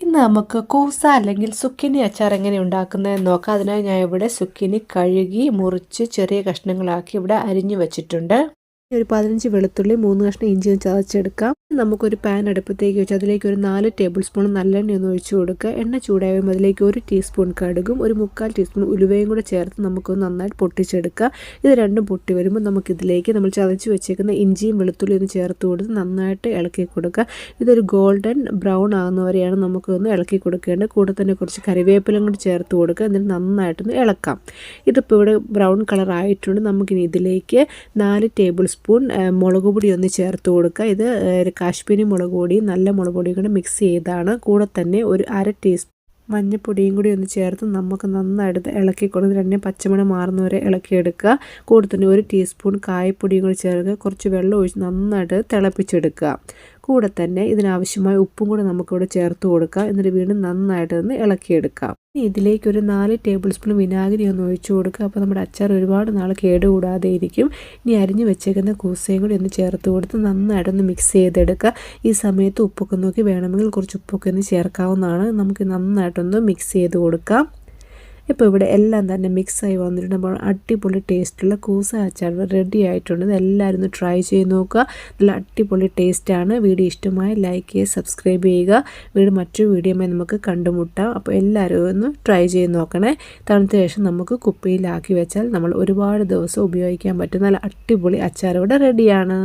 ഇന്ന് നമുക്ക് കൂസ അല്ലെങ്കിൽ സുക്കിനി അച്ചാർ എങ്ങനെ ഉണ്ടാക്കുന്നതെന്ന് നോക്കാം. അതിനായി ഞാൻ ഇവിടെ സുക്കിനി കഴുകി മുറിച്ച് ചെറിയ കഷ്ണങ്ങളാക്കി ഇവിടെ അരിഞ്ഞു വെച്ചിട്ടുണ്ട്. ഒരു 15 വെളുത്തുള്ളി 3 കഷ്ണം ഇഞ്ചിയും ചതച്ചെടുക്കാം. നമുക്കൊരു പാൻ അടുപ്പത്തേക്ക് വെച്ച് അതിലേക്ക് ഒരു 4 ടേബിൾ സ്പൂൺ നല്ലെണ്ണ ഒന്ന് ഒഴിച്ചു കൊടുക്കുക. എണ്ണ ചൂടാകുമ്പോൾ അതിലേക്ക് 1 ടീസ്പൂൺ കടുകും 1/4 ടീസ്പൂൺ ഉലുവയും കൂടെ ചേർത്ത് നമുക്കൊന്ന് നന്നായിട്ട് പൊട്ടിച്ചെടുക്കുക. ഇത് രണ്ടും പൊട്ടി വരുമ്പോൾ നമുക്കിതിലേക്ക് നമ്മൾ ചതച്ച് വെച്ചേക്കുന്ന ഇഞ്ചിയും വെളുത്തുള്ളിയും ഒന്ന് ചേർത്ത് കൊടുത്ത് നന്നായിട്ട് ഇളക്കി കൊടുക്കുക. ഇതൊരു ഗോൾഡൻ ബ്രൗൺ ആകുന്നവരെയാണ് നമുക്കൊന്ന് ഇളക്കി കൊടുക്കേണ്ടത്. കൂടെ തന്നെ കുറച്ച് കറിവേപ്പിലയും കൂടി ചേർത്ത് കൊടുക്കുക. എന്നിട്ട് നന്നായിട്ടൊന്ന് ഇളക്കാം. ഇതിപ്പോൾ ഇവിടെ ബ്രൗൺ കളർ ആയിട്ടുണ്ട്. നമുക്കിനി ഇതിലേക്ക് 4 ടേബിൾ സ്പൂൺ മുളക് പൊടി ഒന്ന് ചേർത്ത് കൊടുക്കുക. ഇത് കാശ്മീരി മുളക് പൊടി നല്ല മുളക് പൊടിയും കൂടി മിക്സ് ചെയ്താണ്. കൂടെ തന്നെ ഒരു 1/2 ടീസ്പൂൺ മഞ്ഞൾപ്പൊടിയും കൂടി ഒന്ന് ചേർത്ത് നമുക്ക് നന്നായിട്ട് ഇളക്കി കൊടുത്ത് രണ്ടേ പച്ചമണം മാറുന്നവരെ ഇളക്കിയെടുക്കുക. കൂടെ തന്നെ 1 ടീസ്പൂൺ കായപ്പൊടിയും കൂടി ചേർക്കുക. കുറച്ച് വെള്ളം ഒഴിച്ച് നന്നായിട്ട് തിളപ്പിച്ചെടുക്കുക. കൂടെ തന്നെ ഇതിനാവശ്യമായ ഉപ്പും കൂടെ നമുക്കിവിടെ ചേർത്ത് കൊടുക്കുക. എന്നിട്ട് വീണ്ടും നന്നായിട്ടൊന്ന് ഇളക്കിയെടുക്കാം. ഇനി ഇതിലേക്ക് ഒരു 4 ടേബിൾ സ്പൂൺ വിനാഗിരി ഒന്ന് ഒഴിച്ചു കൊടുക്കുക. അപ്പോൾ നമ്മുടെ അച്ചാർ ഒരുപാട് നാൾ കേടുകൂടാതെ ഇരിക്കും. ഇനി അരിഞ്ഞ് വെച്ചേക്കുന്ന കൂസയും കൂടി ഒന്ന് ചേർത്ത് കൊടുത്ത് നന്നായിട്ടൊന്ന് മിക്സ് ചെയ്തെടുക്കുക. ഈ സമയത്ത് ഉപ്പൊക്കെ നോക്കി വേണമെങ്കിൽ കുറച്ച് ഉപ്പൊക്കെ ഒന്ന് ചേർക്കാവുന്നതാണ്. നമുക്ക് നന്നായിട്ടൊന്ന് മിക്സ് ചെയ്ത് കൊടുക്കാം. ഇപ്പോൾ ഇവിടെ എല്ലാം തന്നെ മിക്സായി വന്നിട്ടുണ്ട്. അപ്പോൾ അടിപൊളി ടേസ്റ്റുള്ള കൂസ അച്ചാർ റെഡി ആയിട്ടുണ്ട്. ഇതെല്ലാവരും ഒന്ന് ട്രൈ ചെയ്ത് നോക്കുക. നല്ല അടിപൊളി ടേസ്റ്റാണ്. വീഡിയോ ഇഷ്ടമായി ലൈക്ക് ചെയ്യുക, സബ്സ്ക്രൈബ് ചെയ്യുക. വീണ്ടും മറ്റൊരു വീഡിയോയുമായി നമുക്ക് കണ്ടുമുട്ടാം. അപ്പോൾ എല്ലാവരും ഒന്ന് ട്രൈ ചെയ്ത് നോക്കണേ. തണുത്ത ശേഷം നമുക്ക് കുപ്പിയിലാക്കി വെച്ചാൽ നമ്മൾ ഒരുപാട് ദിവസം ഉപയോഗിക്കാൻ പറ്റും. നല്ല അടിപൊളി അച്ചാർ ഇവിടെ റെഡിയാണ്.